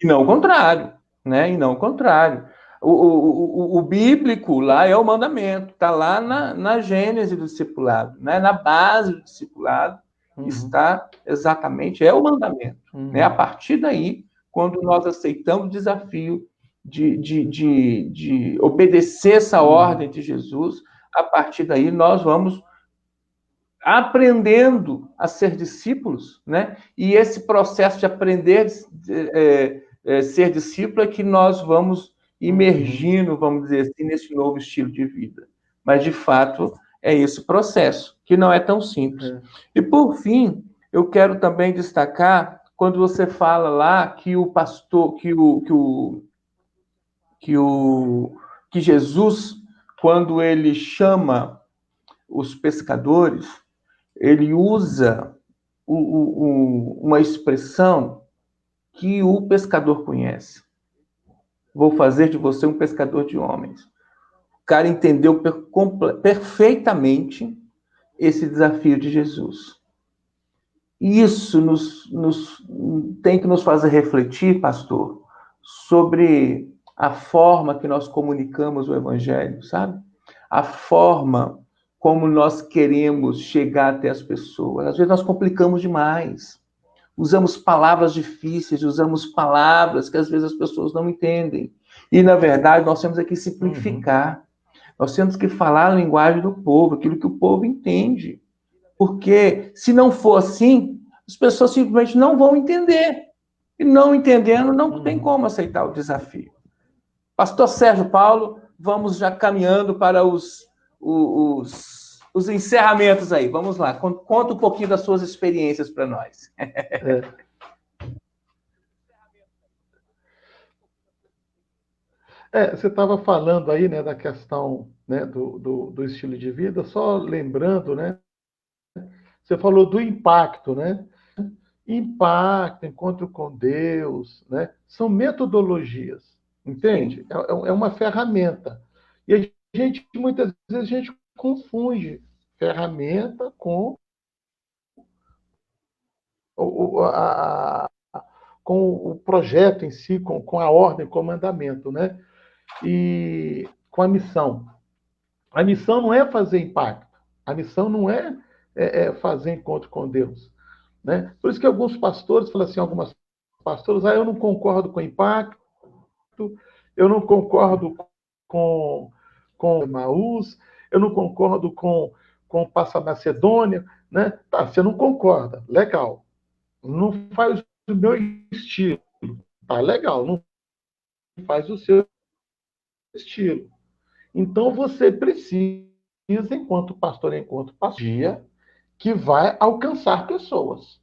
não o contrário, né? E não o contrário. O bíblico lá é o mandamento, está lá na gênese do discipulado, né? Na base do discipulado está exatamente, é o mandamento. Né? A partir daí, quando nós aceitamos o desafio de obedecer essa ordem de Jesus, a partir daí nós vamos aprendendo a ser discípulos, né? E esse processo de aprender ser discípulo é que nós vamos imergindo, vamos dizer assim, nesse novo estilo de vida. Mas, de fato, é esse processo, que não é tão simples. E, por fim, eu quero também destacar, quando você fala lá que o pastor, que Jesus, quando ele chama os pescadores, ele usa uma expressão que o pescador conhece. Vou fazer de você um pescador de homens. O cara entendeu perfeitamente esse desafio de Jesus. Isso tem que nos fazer refletir, pastor, sobre a forma que nós comunicamos o evangelho, sabe? A forma como nós queremos chegar até as pessoas. Às vezes nós complicamos demais. Usamos palavras difíceis, usamos palavras que às vezes as pessoas não entendem. E, na verdade, nós temos que simplificar. Nós temos que falar a linguagem do povo, aquilo que o povo entende. Porque, se não for assim, as pessoas simplesmente não vão entender. E não entendendo, não tem como aceitar o desafio. Pastor Sérgio Paulo, vamos já caminhando para os encerramentos aí. Vamos lá, conta um pouquinho das suas experiências para nós. Você estava falando aí, né, da questão, né, do estilo de vida, só lembrando, né, você falou do impacto, né? Impacto, encontro com Deus, né? São metodologias, entende? Sim. É uma ferramenta. E muitas vezes, a gente confunde ferramenta com com o projeto em si, com a ordem, com o mandamento, né? E com a missão. A missão não é fazer impacto. A missão não é fazer encontro com Deus. Né? Por isso que alguns pastores falam assim, algumas pastoras, eu não concordo com o impacto, eu não concordo com Maús, eu não concordo com Passa Macedônia, né? Tá, você não concorda, legal. Não faz o meu estilo, tá legal, não faz o seu estilo. Então você precisa, enquanto pastor, enquanto pastor, que vai alcançar pessoas,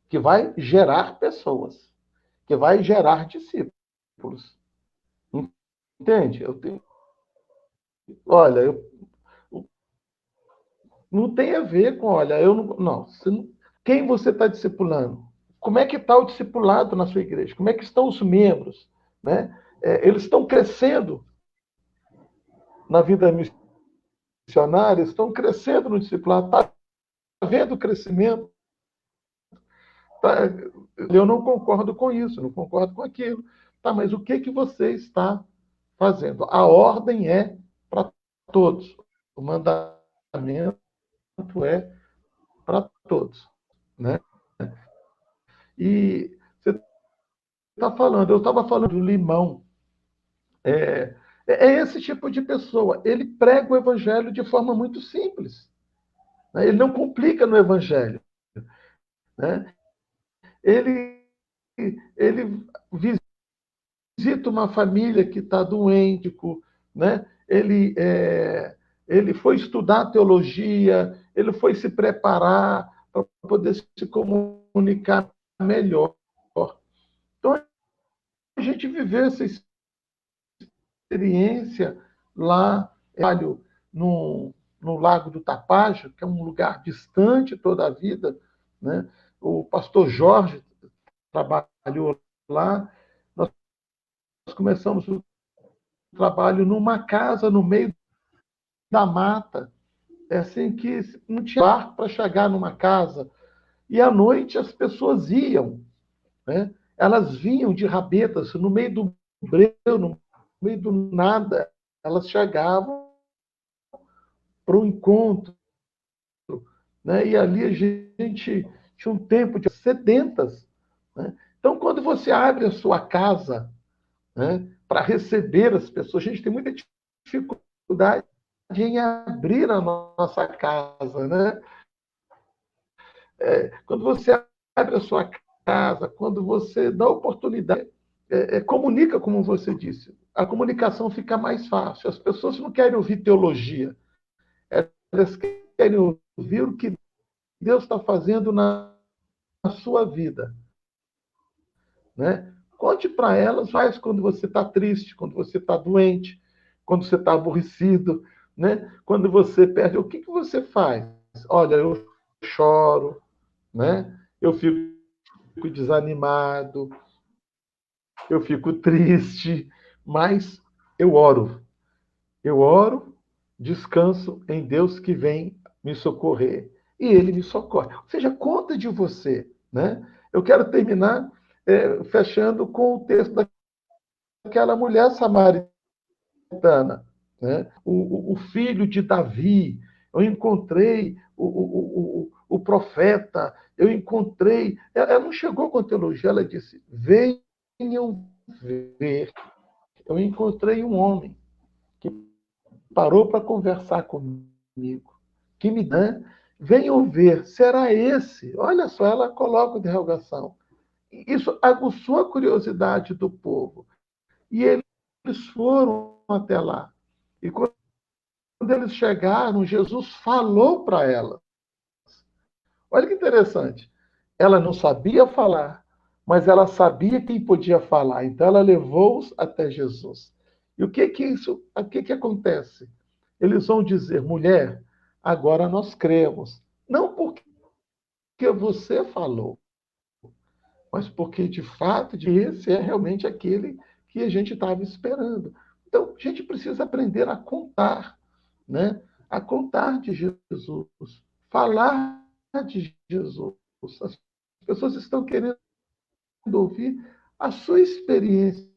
que vai gerar pessoas, que vai gerar discípulos. Entende? Olha, não tem a ver com, olha, eu não, quem você está discipulando? Como é que está o discipulado na sua igreja? Como é que estão os membros? Né? Eles estão crescendo na vida missionária, estão crescendo no discipulado, está havendo crescimento. Tá? Eu não concordo com isso, não concordo com aquilo. Tá, mas o que você está fazendo? A ordem é para todos. O mandamento é para todos. Né? E você está falando, eu estava falando do Limão. É esse tipo de pessoa. Ele prega o evangelho de forma muito simples. Né? Ele não complica no evangelho. Né? Ele visita uma família que está doente, né? Ele foi estudar teologia, ele foi se preparar para poder se comunicar melhor. Então, a gente viveu essa experiência lá, no, no Lago do Tapajós, que é um lugar distante toda a vida. Né? O pastor Jorge trabalhou lá. Nós começamos o trabalho numa casa no meio da mata. É assim que não tinha barco para chegar numa casa. E à noite as pessoas iam. Né? Elas vinham de rabetas, no meio do breu, no meio do nada. Elas chegavam para o encontro. Né? E ali a gente tinha um tempo de sedentas. Né? Então, quando você abre a sua casa, né, para receber as pessoas, a gente tem muita dificuldade em abrir a nossa casa. Né? Quando você abre a sua casa, quando você dá oportunidade, comunica, como você disse. A comunicação fica mais fácil. As pessoas não querem ouvir teologia. Elas querem ouvir o que Deus está fazendo na sua vida. Né? Conte para elas, faz quando você está triste, quando você está doente, quando você está aborrecido, né? Quando você perde. O que você faz? Olha, eu choro, né? Eu fico desanimado, eu fico triste, mas eu oro. Eu oro, descanso em Deus que vem me socorrer. E Ele me socorre. Ou seja, conta de você. Né? Eu quero terminar fechando com o texto daquela mulher samaritana. Né? O filho de Davi. Eu encontrei o profeta. Eu encontrei. Ela não chegou com teologia, ela disse: venham ver. Eu encontrei um homem que parou para conversar comigo, que me dá, venham ver, será esse? Olha só, ela coloca a interrogação. Isso aguçou a curiosidade do povo. E eles foram até lá. E quando eles chegaram, Jesus falou para ela. Olha que interessante. Ela não sabia falar, mas ela sabia quem podia falar. Então ela levou-os até Jesus. E o que acontece? Eles vão dizer, mulher, agora nós cremos. Não porque você falou, mas porque de fato esse é realmente aquele que a gente estava esperando. Então, a gente precisa aprender a contar, né? A contar de Jesus, falar de Jesus. As pessoas estão querendo ouvir a sua experiência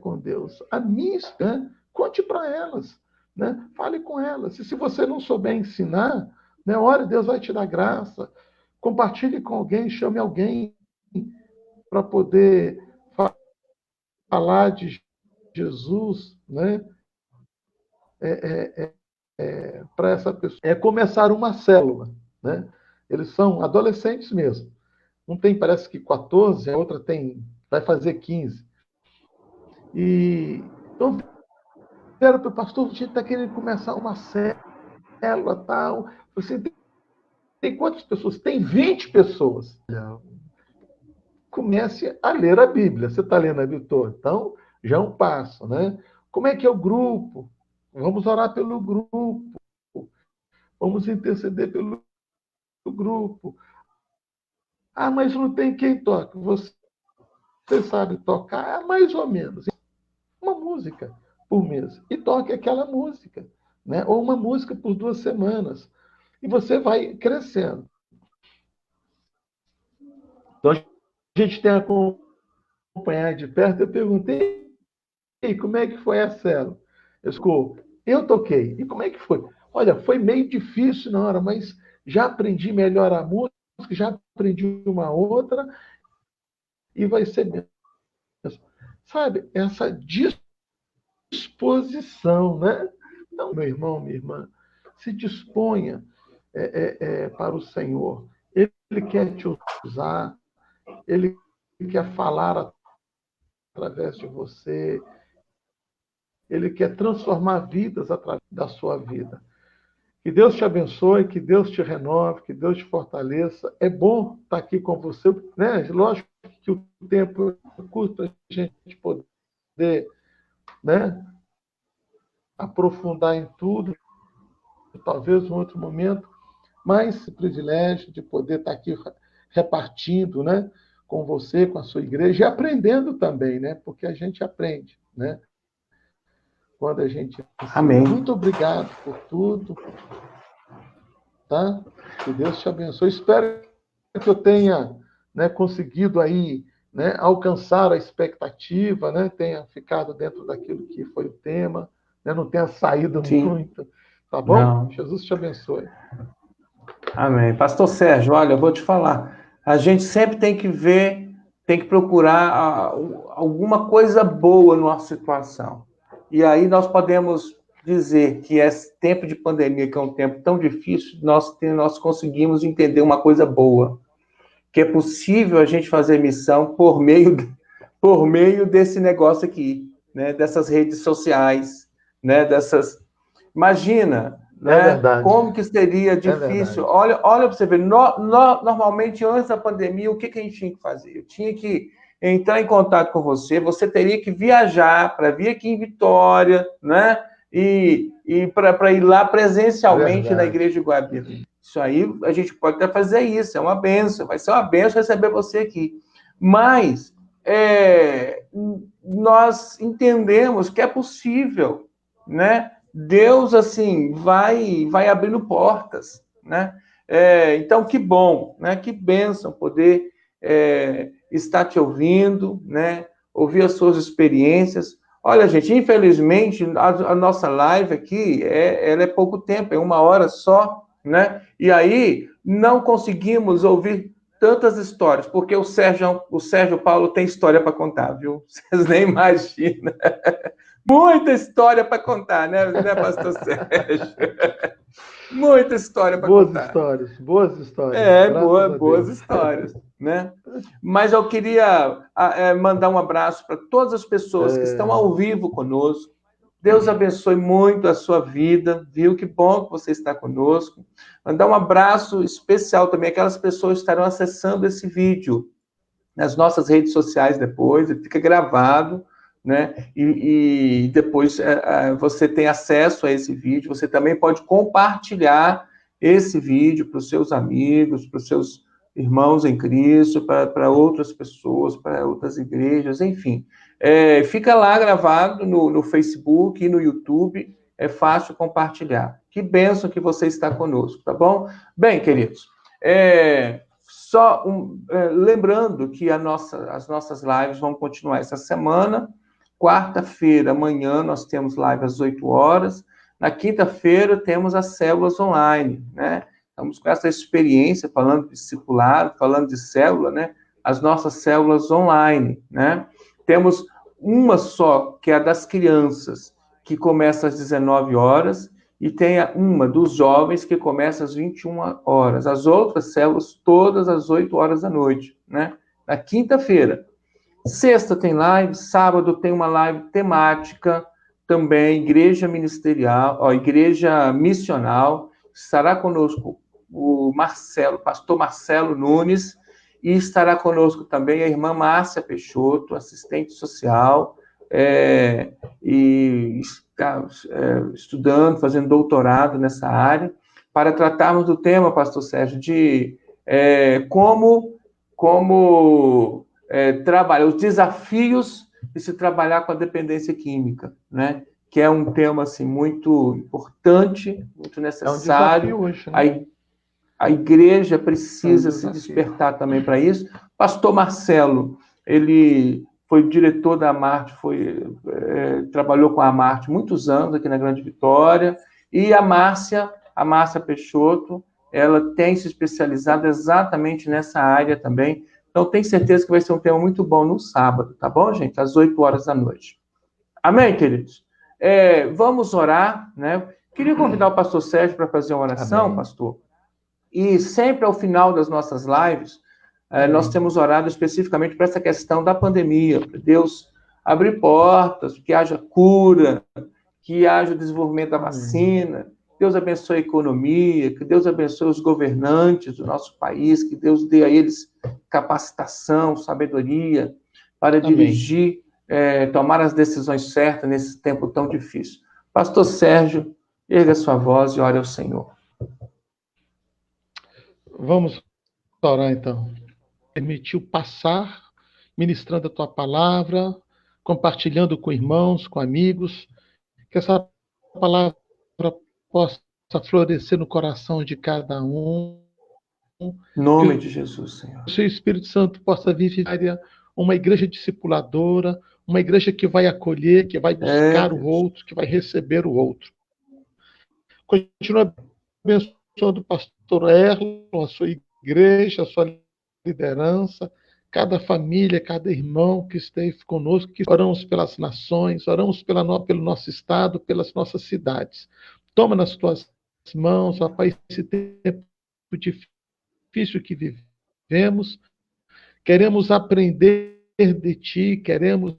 com Deus, a minha, né? Conte para elas, né? Fale com elas. E se você não souber ensinar, né? Ore, Deus vai te dar graça. Compartilhe com alguém, chame alguém para poder falar de Jesus, né? Para essa pessoa. É começar uma célula, né? Eles são adolescentes mesmo. Um tem, parece que 14, a outra vai fazer 15. E então, vieram para o pastor, a gente está querendo começar uma célula, tal. Você tem quantas pessoas? Tem 20 pessoas. Comece a ler a Bíblia. Você está lendo a Bíblia toda? Então, já é um passo, né? Como é que é o grupo? Vamos orar pelo grupo. Vamos interceder pelo grupo. Ah, mas não tem quem toque. Você sabe tocar? Mais ou menos. Uma música por mês. E toque aquela música, né? Ou uma música por 2 semanas. E você vai crescendo. Então, a gente tem acompanhado de perto. Eu perguntei, como é que foi a célula? Eu toquei. E como é que foi? Olha, foi meio difícil na hora, mas já aprendi melhor a música, já aprendi uma outra, e vai ser mesmo. Sabe, essa disposição, né? Então, meu irmão, minha irmã, se disponha para o Senhor. Ele quer te usar, ele quer falar através de você, ele quer transformar vidas através da sua vida. Que Deus te abençoe, que Deus te renove, que Deus te fortaleça. É bom estar aqui com você, né? Lógico que o tempo é curto para a gente poder, né, aprofundar em tudo, talvez em outro momento, mas esse privilégio de poder estar aqui repartindo, né, com você, com a sua igreja, e aprendendo também, né? Porque a gente aprende, né? Quando a gente ensina. Amém. Muito obrigado por tudo, tá? Que Deus te abençoe. Espero que eu tenha, né, conseguido aí, né, alcançar a expectativa, né? Tenha ficado dentro daquilo que foi o tema, né? Não tenha saído Sim. muito, tá bom? Não. Jesus te abençoe. Amém. Pastor Sérgio, olha, eu vou te falar. A gente sempre tem que ver, tem que procurar alguma coisa boa na nossa situação. E aí nós podemos dizer que esse tempo de pandemia, que é um tempo tão difícil, nós conseguimos entender uma coisa boa, que é possível a gente fazer missão por meio desse negócio aqui, né? Dessas redes sociais, né? Imagina, né? Como que seria difícil. Olha para você ver. Normalmente, antes da pandemia, o que a gente tinha que fazer? Eu tinha que entrar em contato com você, você teria que viajar para vir aqui em Vitória, né? E para ir lá presencialmente na igreja de Guabira. Isso aí, a gente pode até fazer isso, é uma benção, vai ser uma benção receber você aqui. Mas nós entendemos que é possível, né? Deus, assim, vai abrindo portas, né? Então, que bom, né? Que bênção poder estar te ouvindo, né? Ouvir as suas experiências. Olha, gente, infelizmente, a nossa live aqui, ela é pouco tempo, é 1 hora só, né? E aí, não conseguimos ouvir tantas histórias, porque o Sérgio Paulo tem história para contar, viu? Vocês nem imaginam. Muita história para contar, né, pastor Sérgio? Muita história para contar. Boas histórias. Boas histórias, né? Mas eu queria mandar um abraço para todas as pessoas que estão ao vivo conosco. Deus abençoe muito a sua vida, viu? Que bom que você está conosco. Mandar um abraço especial também àquelas pessoas que estarão acessando esse vídeo nas nossas redes sociais depois, ele fica gravado, né? E depois você tem acesso a esse vídeo, você também pode compartilhar esse vídeo para os seus amigos, para os seus irmãos em Cristo, para outras pessoas, para outras igrejas, enfim. Fica lá gravado no Facebook e no YouTube, é fácil compartilhar. Que bênção que você está conosco, tá bom? Bem, queridos, lembrando que as nossas lives vão continuar essa semana. Quarta-feira, amanhã, nós temos live às 8 horas. Na quinta-feira, temos as células online, né? Estamos com essa experiência, falando de discipulado, falando de célula, né? As nossas células online, né? Temos uma só, que é a das crianças, que começa às 19 horas, e tem uma dos jovens que começa às 21 horas. As outras células, todas às 8 horas da noite, né? Na quinta-feira. Sexta tem live, sábado tem uma live temática, também igreja ministerial, igreja missional. Estará conosco o Marcelo, pastor Marcelo Nunes, e estará conosco também a irmã Márcia Peixoto, assistente social, e está estudando, fazendo doutorado nessa área, para tratarmos do tema, pastor Sérgio, de como trabalhar, os desafios de se trabalhar com a dependência química, né? Que é um tema assim, muito importante, muito necessário. É um desafio hoje, né? A igreja precisa se despertar também para isso. Pastor Marcelo, ele foi diretor da Amarte, trabalhou com a Amarte muitos anos aqui na Grande Vitória, e a Márcia Peixoto, ela tem se especializado exatamente nessa área também. Então, tenho certeza que vai ser um tema muito bom no sábado, tá bom, gente? Às 8 horas da noite. Amém, queridos? Vamos orar, né? Queria convidar o pastor Sérgio para fazer uma oração, Amém. Pastor. E sempre ao final das nossas lives, nós temos orado especificamente para essa questão da pandemia, para Deus abrir portas, que haja cura, que haja desenvolvimento da vacina. Deus abençoe a economia, que Deus abençoe os governantes do nosso país, que Deus dê a eles capacitação, sabedoria, para dirigir, tomar as decisões certas nesse tempo tão difícil. Pastor Sérgio, erga sua voz e ore ao Senhor. Vamos orar, então. Permitiu passar, ministrando a tua palavra, compartilhando com irmãos, com amigos, que essa palavra possa florescer no coração de cada um. Em nome de Jesus, Senhor. Que o seu Espírito Santo possa vivificar uma igreja discipuladora, uma igreja que vai acolher, que vai buscar o outro, que vai receber o outro. Continua abençoando o pastor Erlon, a sua igreja, a sua liderança, cada família, cada irmão que esteve conosco, que oramos pelas nações, oramos pelo nosso estado, pelas nossas cidades. Toma nas tuas mãos, ó Pai, esse tempo difícil que vivemos. Queremos aprender de Ti, queremos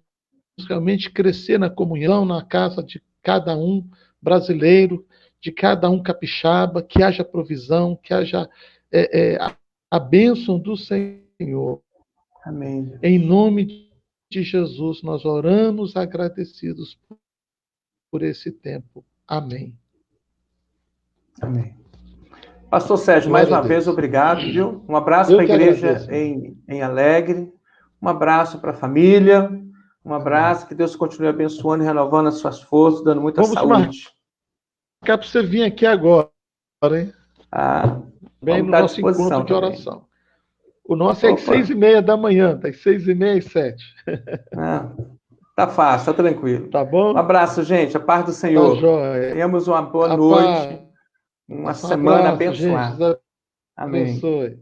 realmente crescer na comunhão, na casa de cada um brasileiro, de cada um capixaba, que haja provisão, que haja a bênção do Senhor. Amém. Em nome de Jesus, nós oramos agradecidos por esse tempo. Amém. Amém. Pastor Sérgio, mais uma vez, obrigado, viu? Um abraço para a igreja em Alegre, um abraço para a família, um abraço, que Deus continue abençoando e renovando as suas forças, dando muita saúde. Marcar para você vir aqui agora, hein? Bem no nosso encontro de oração. Também. O nosso é às 6h30 da manhã, das 6h30 às 7h. Tá fácil, tá tranquilo. Tá bom? Um abraço, gente. A paz do Senhor. Tá joia. Tenhamos uma boa noite, uma semana abençoada. Amém. Abençoe.